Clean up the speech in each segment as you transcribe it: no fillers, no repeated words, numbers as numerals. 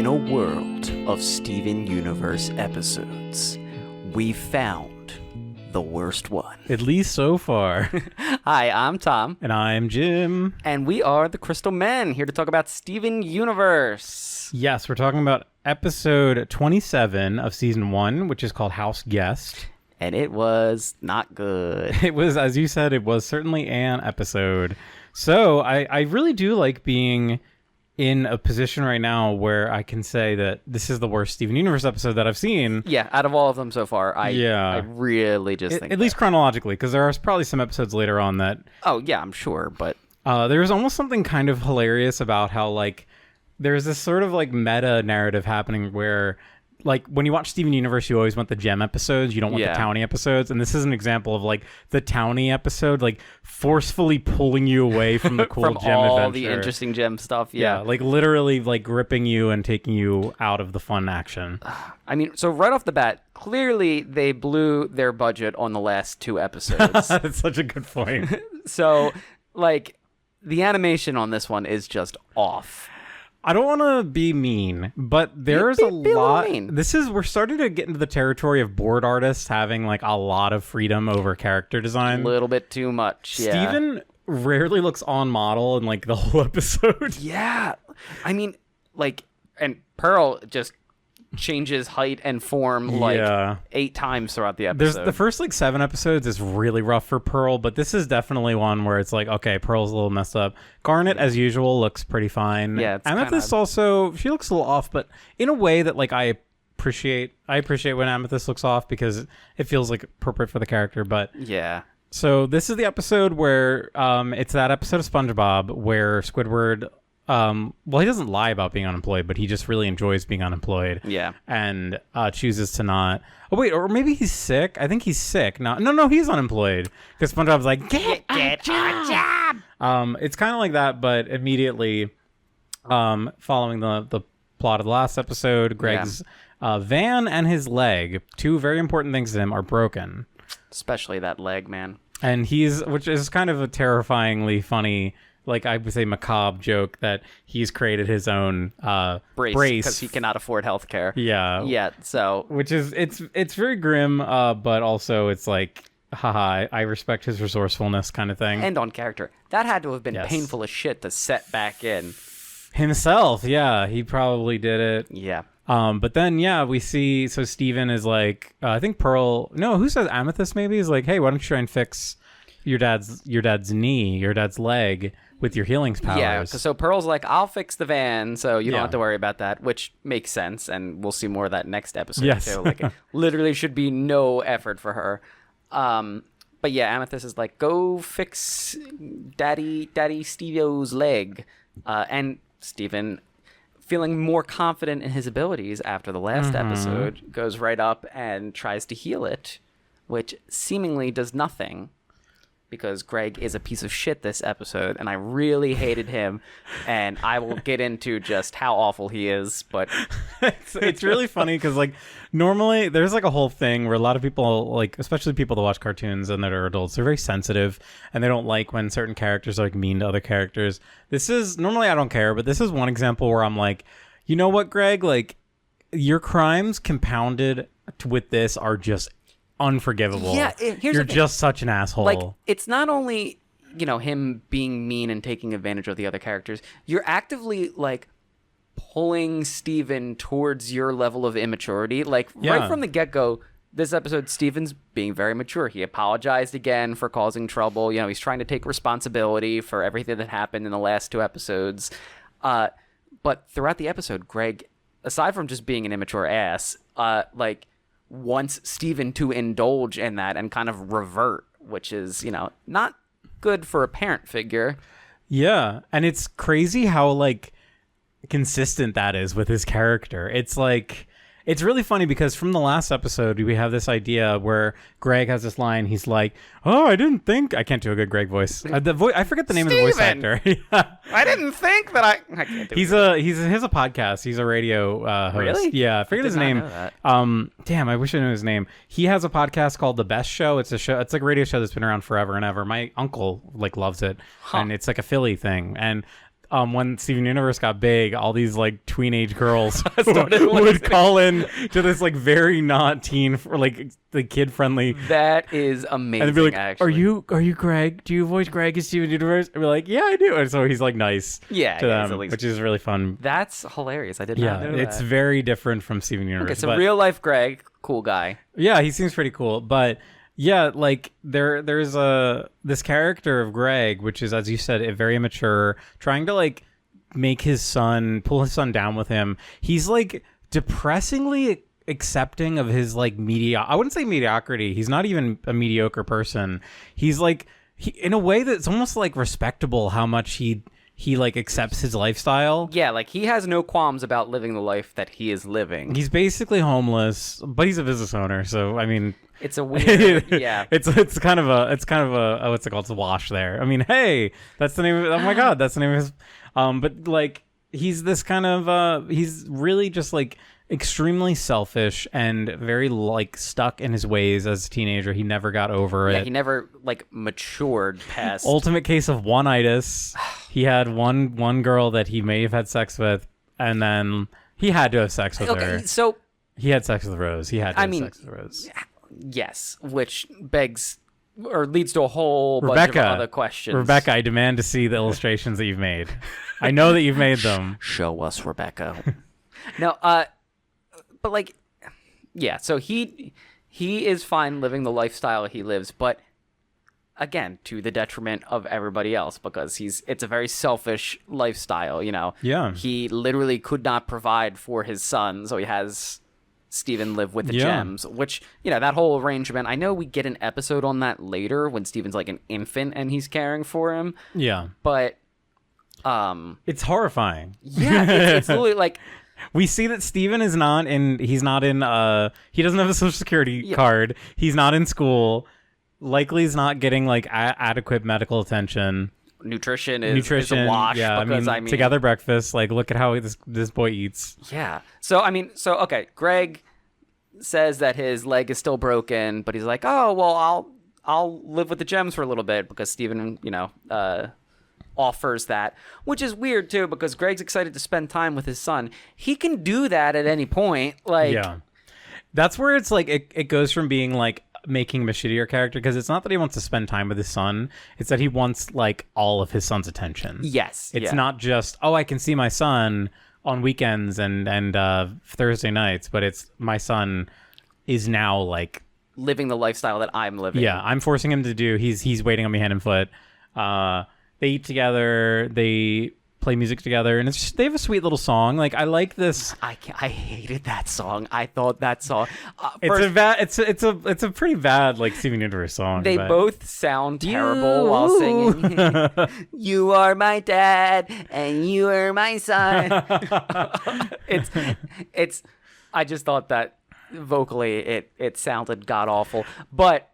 In a world of Steven Universe episodes, we found the worst one. At least so far. Hi, I'm Tom. And I'm Jim. And we are the Crystal Men, here to talk about Steven Universe. Yes, we're talking about episode 27 of season 1, which is called House Guest. And it was not good. It was, as you said, it was certainly an episode. So I really do like being in a position right now where I can say that this is the worst Steven Universe episode that I've seen. Yeah, out of all of them so far, I really just think at least chronologically, because there are probably some episodes later on that... Oh, yeah, I'm sure, but... There's almost something kind of hilarious about how, like, there's this sort of, like, meta narrative happening where... Like, when you watch Steven Universe, you always want the gem episodes. You don't want the Townie episodes. And this is an example of, like, the Townie episode, like, forcefully pulling you away from the cool from gem all adventure. the interesting gem stuff, yeah. Like, literally, like, gripping you and taking you out of the fun action. I mean, so right off the bat, clearly they blew their budget on the last 2 episodes. That's such a good point. So, like, the animation on this one is just off. I don't want to be mean, but there's a lot. We're starting to get into the territory of board artists having like a lot of freedom over character design. A little bit too much. Yeah. Steven rarely looks on model in like the whole episode. Yeah. I mean, like, and Pearl just changes height and form like 8 times throughout the episode. The first like 7 episodes is really rough for Pearl, but this is definitely one where it's like, okay, Pearl's a little messed up. Garnet, as usual, looks pretty fine. Yeah, it's Amethyst also, she looks a little off, but in a way that like I appreciate when Amethyst looks off because it feels like appropriate for the character. But yeah. So this is the episode where it's that episode of SpongeBob where Squidward. Well, he doesn't lie about being unemployed, but he just really enjoys being unemployed. Yeah. And chooses to not. Oh, wait, or maybe he's sick. I think he's sick. No, he's unemployed. Because SpongeBob's like, get a job! It's kind of like that, but immediately following the plot of the last episode, Greg's van and his leg, 2 very important things to him, are broken. Especially that leg, man. And which is kind of a terrifyingly funny... Like I would say macabre joke that he's created his own brace because he cannot afford healthcare. Yeah. So which is it's very grim, but also it's like, haha, I respect his resourcefulness kind of thing. And on character, that had to have been painful as shit to set back in himself. Yeah, he probably did it. Yeah. But then we see. So Steven is like, I think Pearl. No, who says Amethyst? Maybe is like, hey, why don't you try and fix your dad's leg with your healing powers. Yeah, so Pearl's like, I'll fix the van, so you don't have to worry about that, which makes sense, and we'll see more of that next episode. Yes. Too. Like, it literally should be no effort for her. But yeah, Amethyst is like, go fix Daddy Steve-O's leg. And Steven, feeling more confident in his abilities after the last episode, goes right up and tries to heal it, which seemingly does nothing. Because Greg is a piece of shit this episode, and I really hated him, and I will get into just how awful he is, but... it's really funny, because, like, normally there's, like, a whole thing where a lot of people, like, especially people that watch cartoons and that are adults, they're very sensitive, and they don't like when certain characters are, like, mean to other characters. Normally I don't care, but this is one example where I'm like, you know what, Greg? Like, your crimes compounded with this are just... unforgivable. Yeah, you're just such an asshole. Like, it's not only, him being mean and taking advantage of the other characters. You're actively, like, pulling Steven towards your level of immaturity. Like, right from the get-go, this episode, Steven's being very mature. He apologized again for causing trouble. He's trying to take responsibility for everything that happened in the last 2 episodes. But throughout the episode, Greg, aside from just being an immature ass, wants Steven to indulge in that and kind of revert, which is, not good for a parent figure. Yeah, and it's crazy how, like, consistent that is with his character. It's like... It's really funny because from the last episode, we have this idea where Greg has this line. He's like, oh, I didn't think... I can't do a good Greg voice. I forget the name of the voice actor. I didn't think that I can't do he has a podcast. He's a radio host. Really? Yeah, I forget his name. Damn, I wish I knew his name. He has a podcast called The Best Show. It's a show. It's like a radio show that's been around forever and ever. My uncle, like, loves it. And it's like a Philly thing. And when Steven Universe got big, all these like tweenage girls would call in to this like very not teen for like the kid friendly. That is amazing. And they'd be like, actually. "Are you Greg? Do you voice Greg as Steven Universe?" And we're like, "Yeah, I do." And so he's like nice, to them, which is really fun. That's hilarious. I did not know that. It's very different from Steven Universe. Okay, so real life Greg, cool guy. Yeah, he seems pretty cool, but. Yeah, like there's this character of Greg, which is, as you said, very immature, trying to like pull his son down with him. He's like depressingly accepting of his like I wouldn't say mediocrity. He's not even a mediocre person. He's like in a way that's almost like respectable how much he like accepts his lifestyle. Yeah, like he has no qualms about living the life that he is living. He's basically homeless, but he's a business owner, so I mean, it's a weird, yeah. It's kind of a what's it called? It's a wash there. I mean, hey, that's the name of. Oh my God, that's the name of his. But like he's this kind of he's really just like extremely selfish and very like stuck in his ways as a teenager. He never got over it. Yeah, he never like matured past. Ultimate case of one-itis. He had one girl that he may have had sex with, and then he had to have sex with her. So he had sex with Rose. He had to have sex with Rose. Yes, which begs or leads to a whole bunch of other questions. Rebecca, I demand to see the illustrations that you've made. I know that you've made them. Show us, Rebecca. No, but like, yeah. So he is fine living the lifestyle he lives, but again, to the detriment of everybody else, because it's a very selfish lifestyle. You know. Yeah. He literally could not provide for his son, so he has Steven live with the gems, which, you know, that whole arrangement, I know we get an episode on that later when Steven's like an infant and he's caring for him. Yeah. But it's horrifying. Yeah, it's literally like we see that Steven is not in he doesn't have a social security card. He's not in school. Likely he's not getting like adequate medical attention. Nutrition is a wash. Yeah, because, I mean, together breakfast. Like, look at how this boy eats. Yeah. So okay. Greg says that his leg is still broken, but he's like, oh well, I'll live with the gems for a little bit because Steven, offers that, which is weird too because Greg's excited to spend time with his son. He can do that at any point. Like, yeah, that's where it's like it goes from being like making him a shittier character because it's not that he wants to spend time with his son, it's that he wants like all of his son's attention. Yes. It's not just, oh, I can see my son on weekends and Thursday nights, but it's my son is now like living the lifestyle that I'm living. Yeah, I'm forcing him to do. He's waiting on me hand and foot. They eat together, they play music together, and they have a sweet little song. Like, I like this. I hated that song. I thought that song. It's a pretty bad like Steven Universe song. They both sound terrible while singing. You are my dad, and you are my son. it's. I just thought that vocally it sounded god awful. But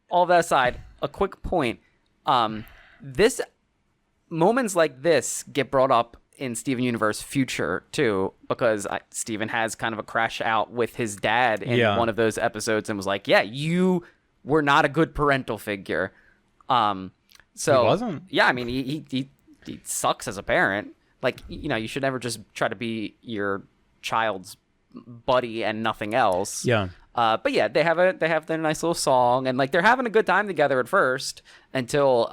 all that aside, a quick point. This. Moments like this get brought up in Steven Universe Future too, because Steven has kind of a crash out with his dad in one of those episodes and was like, "Yeah, you were not a good parental figure." So he wasn't. Yeah, I mean, he sucks as a parent. Like, you should never just try to be your child's buddy and nothing else. Yeah. But yeah, they have their nice little song and like they're having a good time together at first until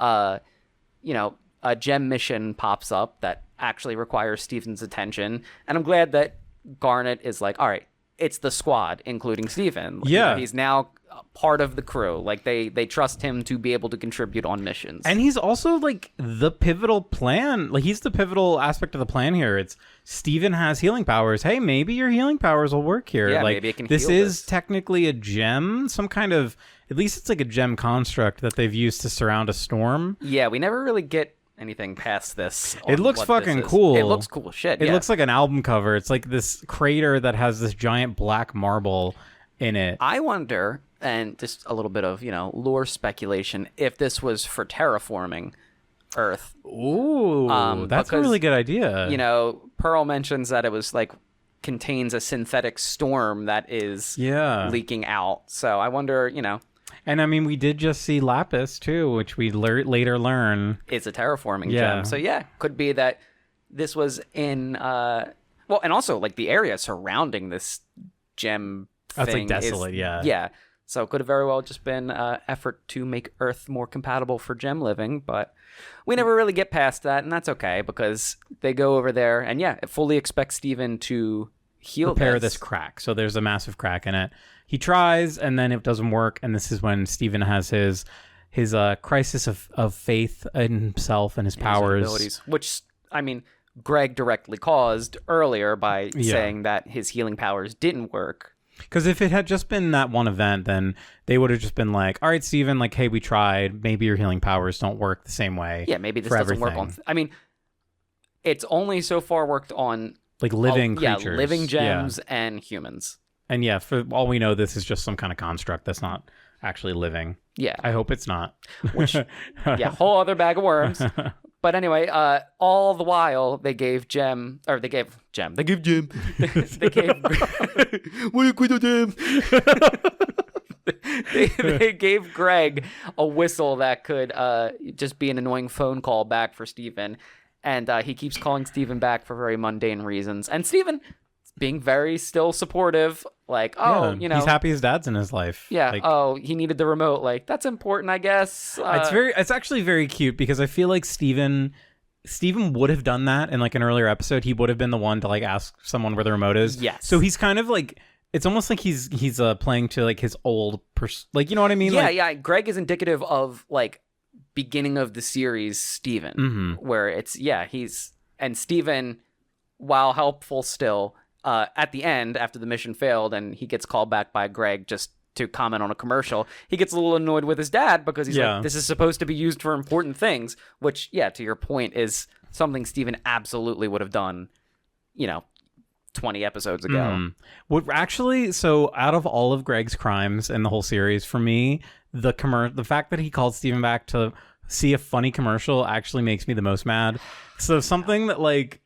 a gem mission pops up that actually requires Steven's attention. And I'm glad that Garnet is like, all right, it's the squad, including Steven. Like, he's now part of the crew. Like, they trust him to be able to contribute on missions. And he's also, like, the pivotal plan. Like, he's the pivotal aspect of the plan here. It's Steven has healing powers. Hey, maybe your healing powers will work here. Yeah, like, maybe it can this heal is technically a gem, some kind of... At least it's like a gem construct that they've used to surround a storm. Yeah, we never really get anything past this. It looks fucking cool. It looks cool as shit. It looks like an album cover. It's like this crater that has this giant black marble in it. I wonder, and just a little bit of, lore speculation, if this was for terraforming Earth. Ooh, that's a really good idea. Pearl mentions that it was like contains a synthetic storm that is leaking out. So I wonder, And I mean, we did just see Lapis too, which we later learn is a terraforming gem. So yeah, could be that this was in well, and also like the area surrounding this gem That's thing like desolate, yeah. So it could have very well just been effort to make Earth more compatible for gem living, but we never really get past that, and that's okay because they go over there and it fully expects Steven to repair this crack. So there's a massive crack in it. He tries, and then it doesn't work, and this is when Steven has his crisis of faith in himself and his powers, his abilities, which I mean, Greg directly caused earlier by saying that his healing powers didn't work. Because if it had just been that one event, then they would have just been like, all right, Steven, like, hey, we tried. Maybe your healing powers don't work the same way. Yeah, maybe this doesn't work on... I mean, it's only so far worked on... like living creatures. Yeah, living gems and humans. And for all we know, this is just some kind of construct that's not actually living. Yeah. I hope it's not. Which, whole other bag of worms. But anyway, all the while they gave Gem. They gave What do you quit the Gem? They gave Greg a whistle that could just be an annoying phone call back for Steven. And he keeps calling Steven back for very mundane reasons. And Steven, being very still supportive, like, he's happy his dad's in his life. Yeah. Like, he needed the remote. Like, that's important, I guess. It's actually very cute because I feel like Steven would have done that in like an earlier episode. He would have been the one to like ask someone where the remote is. Yes. So he's kind of like, it's almost like he's playing to like his old like, you know what I mean? Yeah, like, Greg is indicative of like beginning of the series Steven, where it's and Steven, while helpful still, at the end, after the mission failed and he gets called back by Greg just to comment on a commercial, he gets a little annoyed with his dad because he's like, this is supposed to be used for important things, which, to your point, is something Steven absolutely would have done, 20 episodes ago. What actually, so out of all of Greg's crimes in the whole series, for me, the fact that he called Steven back to see a funny commercial actually makes me the most mad. So something that like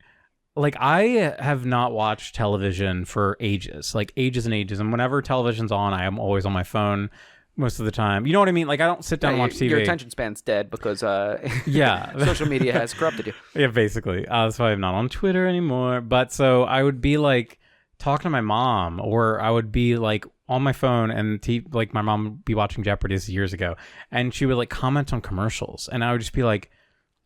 I have not watched television for ages and ages. And whenever television's on, I am always on my phone most of the time. You know what I mean? Like, I don't sit down and watch TV. Your attention span's dead because social media has corrupted you. Yeah, basically. That's why I'm not on Twitter anymore. But so I would be like talking to my mom, or I would be like on my phone, and like my mom would be watching Jeopardy. This years ago, and she would like comment on commercials, and I would just be like,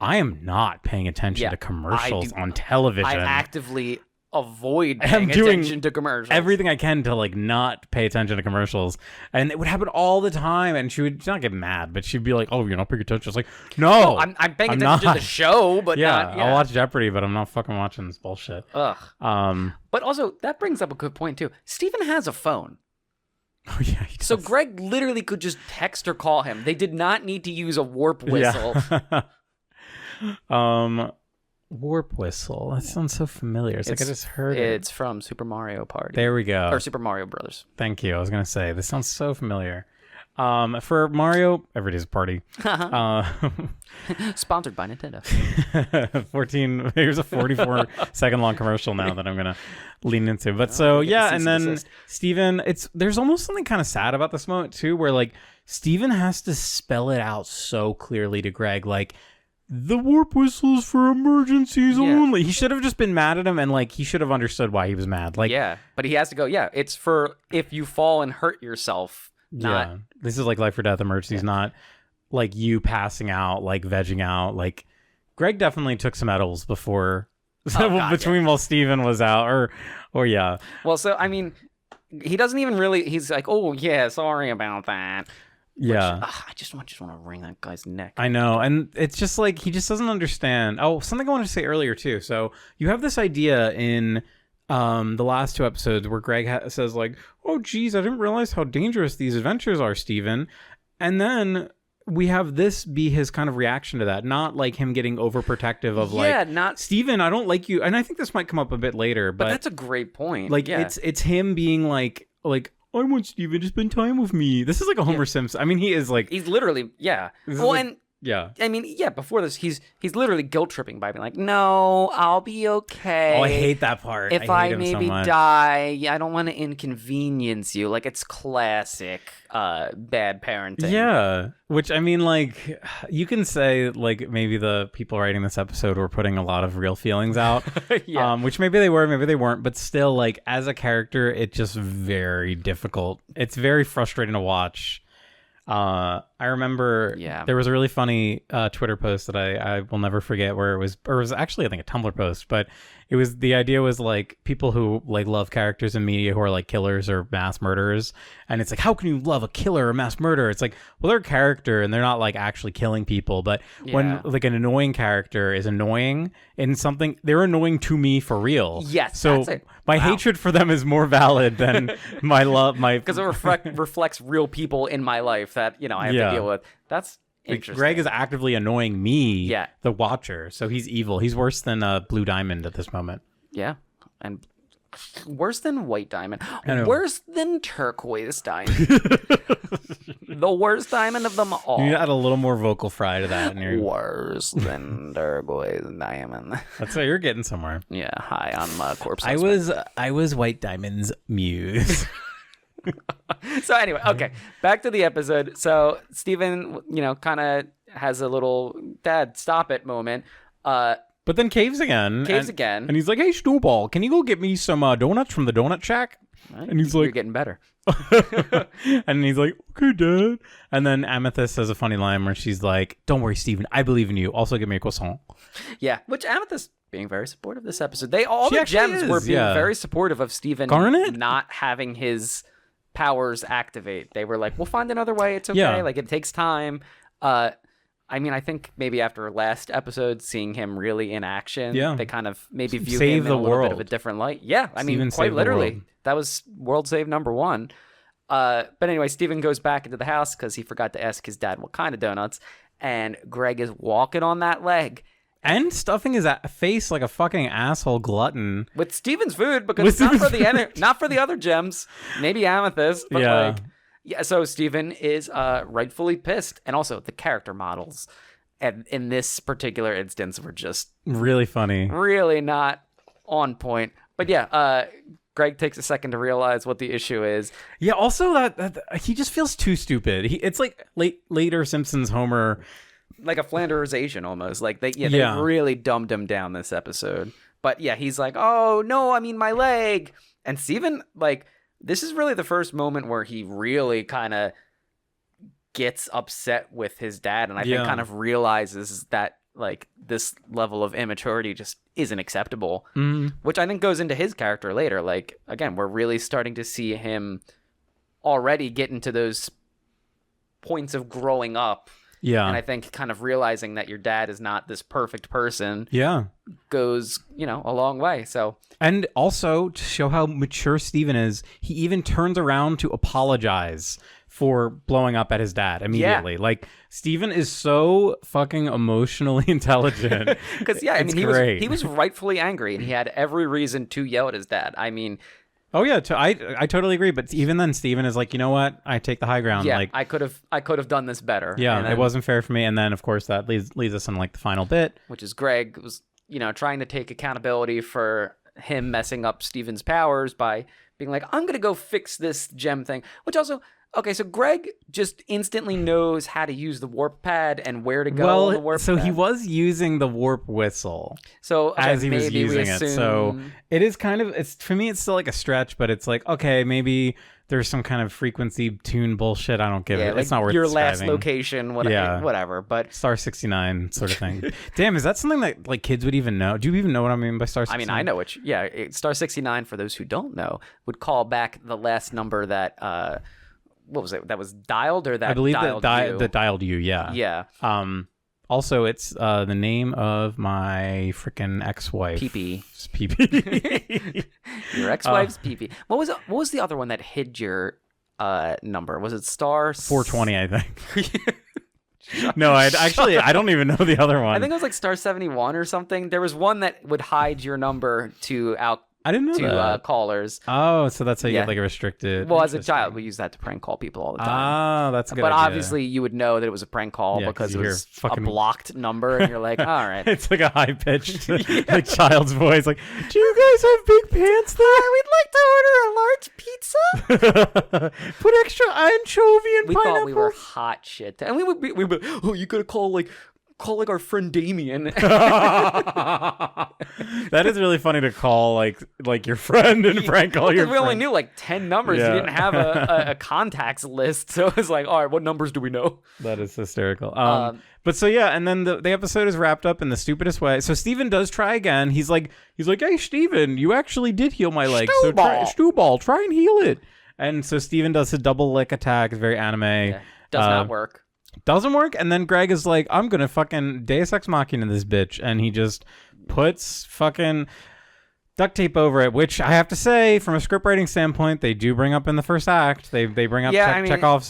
I am not paying attention to commercials on television. I actively avoid paying attention to commercials. Everything I can to like not pay attention to commercials. And it would happen all the time. And she would not get mad, but she'd be like, oh, you're not paying attention. It's like, no. I'm paying attention to the show, but not, I'll watch Jeopardy, but I'm not fucking watching this bullshit. Ugh. But also, that brings up a good point, too. Steven has a phone. Oh, yeah, he does. So Greg literally could just text or call him. They did not need to use a warp whistle. Warp whistle. That sounds so familiar. It's like I just heard it. It's from Super Mario Party. There we go. Or Super Mario Brothers. Thank you. I was gonna say this sounds so familiar. For Mario, every day's a party. Sponsored by Nintendo. 14. Here's a 44-second long commercial now that I'm gonna lean into. But and then Steven, there's almost something kind of sad about this moment too, where like Steven has to spell it out so clearly to Greg, like, the warp whistle's for emergencies only. He should have just been mad at him, and like he should have understood why he was mad. Like, but he has to go. It's for if you fall and hurt yourself. This is like life or death emergencies, not like you passing out, like vegging out. Like Greg definitely took some edibles before while Steven was out, or Well, so I mean, he doesn't even really. He's like, oh yeah, sorry about that. Yeah. I just want to wring that guy's neck. I know. And it's just like, he just doesn't understand. Oh, something I wanted to say earlier too. So you have this idea in the last two episodes where Greg says like, oh geez, I didn't realize how dangerous these adventures are, Steven. And then we have this be his kind of reaction to that, not like him getting overprotective of not Steven, I don't like you. And I think this might come up a bit later, but that's a great point. Like it's him being like I want Steven to spend time with me. This is like a Homer Simpson. I mean, he is like... He's literally, Well, and Yeah. I mean, yeah, before this, he's literally guilt tripping by being like, "No, I'll be okay. Oh, I hate that part. If I I hate him so maybe much. die, I don't want to inconvenience you." Like, it's classic bad parenting. Yeah. Which, I mean, like, you can say, like, maybe the people writing this episode were putting a lot of real feelings out. Yeah. Which maybe they were, maybe they weren't. But still, like, as a character, it's just very difficult. It's very frustrating to watch. I remember there was a really funny Twitter post that I will never forget where it was actually I think a Tumblr post, but the idea was like people who like love characters in media who are like killers or mass murderers, and it's like, how can you love a killer or mass murderer? It's like, well, they're a character and they're not like actually killing people, but when like an annoying character is annoying in something, they're annoying to me for real. Yes, so that's it. My hatred for them is more valid than my love, because it reflects real people in my life that I have to deal with. That's interesting. Greg is actively annoying me, the watcher. So he's evil. He's worse than Blue Diamond at this moment. Yeah, and worse than White Diamond. Worse than Turquoise Diamond. The worst diamond of them all. You need to add a little more vocal fry to that. Worse than Turquoise Diamond. That's why you're getting somewhere. Yeah, hi, I'm Corpse. I was White Diamond's muse. So anyway, okay, back to the episode. So Steven, kind of has a little "Dad, stop it" moment. But then caves again. And he's like, "Hey, Snowball, can you go get me some donuts from the donut shack?" Right. And he's like, "You're getting better." And he's like, "Okay, Dad." And then Amethyst says a funny line where she's like, "Don't worry, Steven, I believe in you. Also, give me a croissant." Yeah, which Amethyst being very supportive this episode. The gems were being very supportive of Steven Garnet not having his powers activate. They were like, "We'll find another way. It's okay. Yeah. Like, it takes time." I mean, I think maybe after last episode, seeing him really in action, they kind of maybe view him in a little bit of a different light. Yeah, I mean, quite literally. That was world save number one. But anyway, Steven goes back into the house because he forgot to ask his dad what kind of donuts, and Greg is walking on that leg. And stuffing his face like a fucking asshole glutton. With Steven's food, because it's not for the other gems. Maybe Amethyst, but so Steven is rightfully pissed. And also the character models and in this particular instance were just really funny. Really not on point. But Greg takes a second to realize what the issue is. Yeah, also that he just feels too stupid. It's like later Simpsons Homer, like a Flanderization almost. Like they really dumbed him down this episode. But yeah, he's like, "Oh no, I mean my leg." And Steven, like, this is really the first moment where he really kind of gets upset with his dad, and I think kind of realizes that like this level of immaturity just isn't acceptable, which I think goes into his character later. Like, again, we're really starting to see him already get into those points of growing up. Yeah. And I think kind of realizing that your dad is not this perfect person goes, a long way. So, and also to show how mature Steven is, he even turns around to apologize for blowing up at his dad immediately. Like, Steven is so fucking emotionally intelligent. Because he was rightfully angry, and he had every reason to yell at his dad. I mean, oh yeah, I totally agree. But even then, Steven is like, you know what? I take the high ground. Yeah, like, I could have done this better. Yeah, and then, it wasn't fair for me. And then, of course, that leads us in like the final bit, which is Greg was trying to take accountability for him messing up Steven's powers by being like, "I'm gonna go fix this gem thing," which also. Okay, so Greg just instantly knows how to use the warp pad and where to go on the warp pad. So he was using the warp whistle. So as he was using it. So it is kind of, for me, it's still like a stretch, but it's like, okay, maybe there's some kind of frequency tune bullshit. I don't get it. Like it's not worth your describing. Last location, whatever. But Star 69 sort of thing. Damn, is that something that like kids would even know? Do you even know what I mean by Star 69? I mean, I know it. Yeah, Star 69, for those who don't know, would call back the last number that... what was it? That was dialed, or that I believe dialed that dialed you. Yeah. Yeah. Also, it's the name of my freaking ex-wife. PP. PP. Your ex-wife's PP. What was the other one that hid your number? Was it star 420? I think. No, I don't even know the other one. I think it was like star 71 or something. There was one that would hide your number to I didn't know to that. callers. Oh, so that's how you Yeah. get like a restricted. Well, as a child, we used that to prank call people all the time. Ah, that's a good But idea. obviously, you would know that it was a prank call Yeah, 'cause because it you hear was fucking- a blocked number, and you're like, all right. It's like a high pitched like child's voice. Like, do you guys have big pants there? We'd like to order a large pizza. Put extra anchovy and We pineapple. thought we were hot shit, and we'd be, oh, you gotta call our friend Damien. That is really funny to call like your friend and prank call your We only friend. knew like 10 numbers. Yeah. We didn't have a contacts list, so it was like, all right, what numbers do we know? That is hysterical. But so yeah, and then the episode is wrapped up in the stupidest way. So Steven does try again. He's like, hey Steven, you actually did heal my leg. Stewball. Try and heal it. And so Steven does his double lick attack. It's very anime. Yeah, does not work. Doesn't work. And then Greg is like, I'm gonna fucking Deus Ex Machina this bitch, and he just puts fucking duct tape over it, which I have to say, from a script writing standpoint, they do bring up in the first act. They bring up Chekhov's.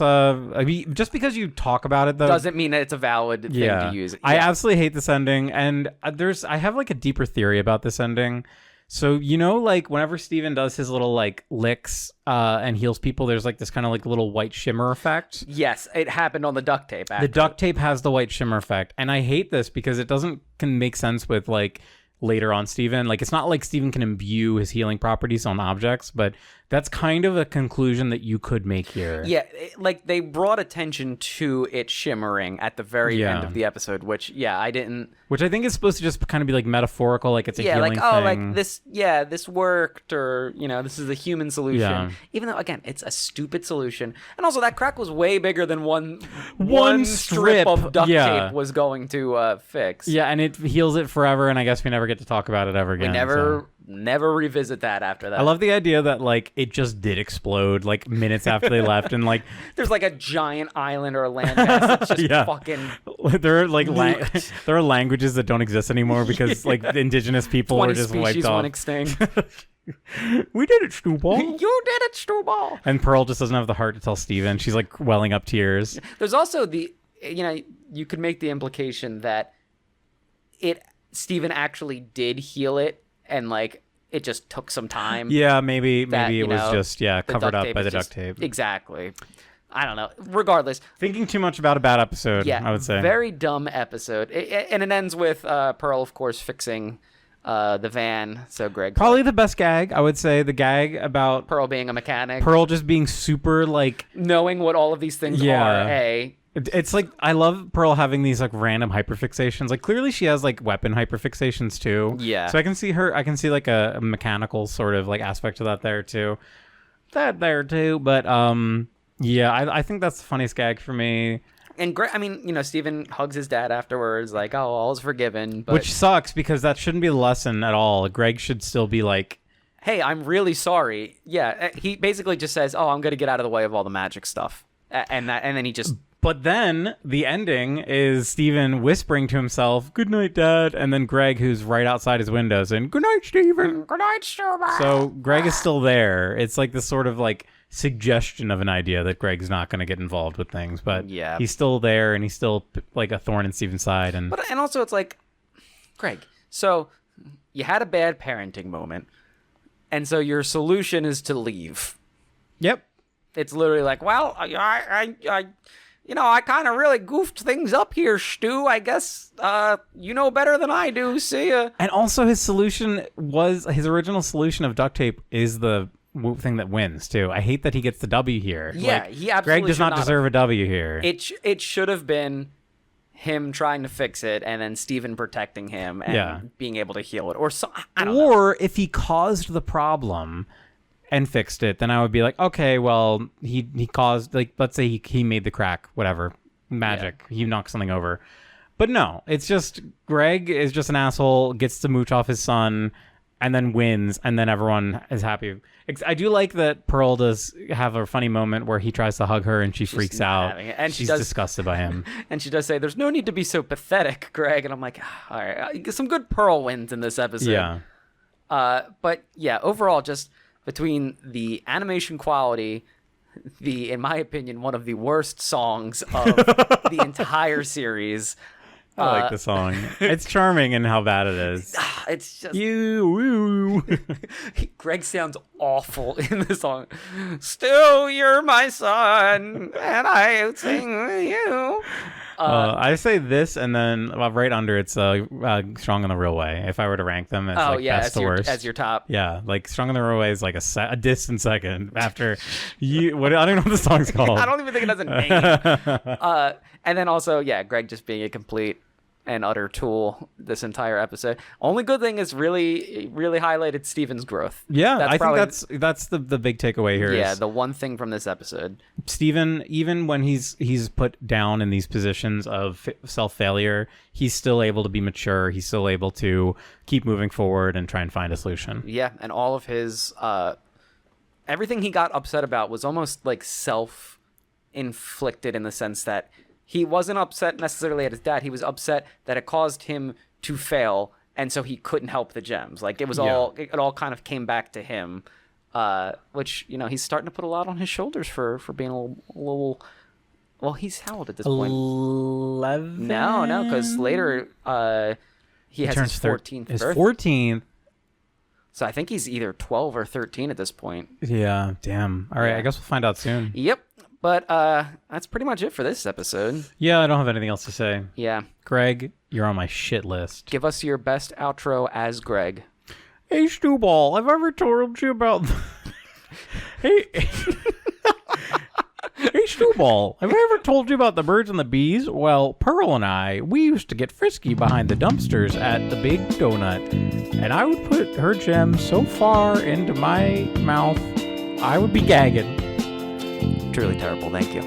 Just because you talk about it, though, doesn't mean that it's a valid thing to use. Yeah. I absolutely hate this ending, and I have like a deeper theory about this ending. So, like whenever Steven does his little like licks and heals people, there's like this kind of like little white shimmer effect. Yes, it happened on the duct tape. The duct tape has the white shimmer effect, and I hate this because it can make sense with like later on Steven. Like, it's not like Steven can imbue his healing properties on objects, but that's kind of a conclusion that you could make here. Yeah, like they brought attention to it shimmering at the very end of the episode, which I didn't. Which I think is supposed to just kind of be like metaphorical, like it's a healing like, thing. like this worked, or this is a human solution. Yeah. Even though again, it's a stupid solution, and also that crack was way bigger than one strip of duct tape was going to fix. Yeah, and it heals it forever, and I guess we never get to talk about it ever again. We never revisit that after that. I love the idea that like it just did explode like minutes after they left, and like there's like a giant island or a landmass that's just fucking. There are like there are languages that don't exist anymore because like the indigenous people were just wiped off. Went extinct. We did it, Stewball. You did it, Stewball. And Pearl just doesn't have the heart to tell Steven. She's like welling up tears. There's also you could make the implication that Steven actually did heal it, and like it just took some time. Yeah, maybe it was just covered up by the duct tape. Exactly. I don't know. Regardless, thinking too much about a bad episode. Yeah, I would say very dumb episode, and it ends with Pearl, of course, fixing the van. So Greg, probably the best gag. I would say the gag about Pearl being a mechanic, Pearl just being super like knowing what all of these things are. It's like I love Pearl having these like random hyperfixations. Like clearly she has like weapon hyperfixations too. Yeah. So I can see like a mechanical sort of like aspect to that there too. But I think that's the funniest gag for me. And Steven hugs his dad afterwards, like, oh, all's forgiven. But... Which sucks because that shouldn't be the lesson at all. Greg should still be like, hey, I'm really sorry. Yeah. He basically just says, oh, I'm going to get out of the way of all the magic stuff. And then he just... But then the ending is Steven whispering to himself, "Good night, Dad," and then Greg, who's right outside his window, saying, "Good night, Steven." Good night, Steven. So Greg is still there. It's like this sort of like suggestion of an idea that Greg's not going to get involved with things, but he's still there, and he's still like a thorn in Steven's side. And also it's like, Greg, so you had a bad parenting moment, and so your solution is to leave. Yep. It's literally like, well, I kind of really goofed things up here, Stu. I guess you know better than I do. See ya. And also his original solution of duct tape is the thing that wins, too. I hate that he gets the W here. Yeah, he absolutely Greg does not deserve a W here. It should have been him trying to fix it and then Steven protecting him and being able to heal it. Or I don't know. Or if he caused the problem and fixed it, then I would be like, okay, well, he caused, like, let's say he made the crack, whatever, magic, he knocked something over. But no, it's just Greg is just an asshole, gets to mooch off his son, and then wins, and then everyone is happy. I do like that Pearl does have a funny moment where he tries to hug her and she freaks out, and she's disgusted by him. And she does say, "There's no need to be so pathetic, Greg." And I'm like, all right, some good Pearl wins in this episode. Yeah. But yeah, overall, just between the animation quality, in my opinion, one of the worst songs of the entire series, I like the song. It's charming in how bad it is. It's just You. Greg sounds awful in the song. Still, you're my son, and I sing with you. I say this, and then right under it's Strong in the Real Way. If I were to rank them as best to worst, as your top. Yeah, like Strong in the Real Way is like a distant second after you. What I don't even know what the song's called. I don't even think it has a name. And then also, Greg just being a complete and utter tool this entire episode. Only good thing is really highlighted Steven's growth. Yeah, I think that's the big takeaway here. Yeah, the one thing from this episode. Steven, even when he's put down in these positions of self-failure, he's still able to be mature. He's still able to keep moving forward and try and find a solution. Yeah, and all of his everything he got upset about was almost like self-inflicted in the sense that he wasn't upset necessarily at his dad. He was upset that it caused him to fail, and so he couldn't help the gems. Like it all kind of came back to him, which he's starting to put a lot on his shoulders for being a little. Well, he's how old at this point? 11. No, because later he has his 14th birthday. His 14th. So I think he's either 12 or 13 at this point. Yeah, damn. All right, yeah. I guess we'll find out soon. Yep. But that's pretty much it for this episode. Yeah, I don't have anything else to say. Yeah. Greg, you're on my shit list. Give us your best outro as Greg. Hey, Stewball, have I ever told you about... Hey... Hey, Stewball, have I ever told you about the birds and the bees? Well, Pearl and I, we used to get frisky behind the dumpsters at the Big Donut. And I would put her gem so far into my mouth, I would be gagging. Truly terrible. Thank you.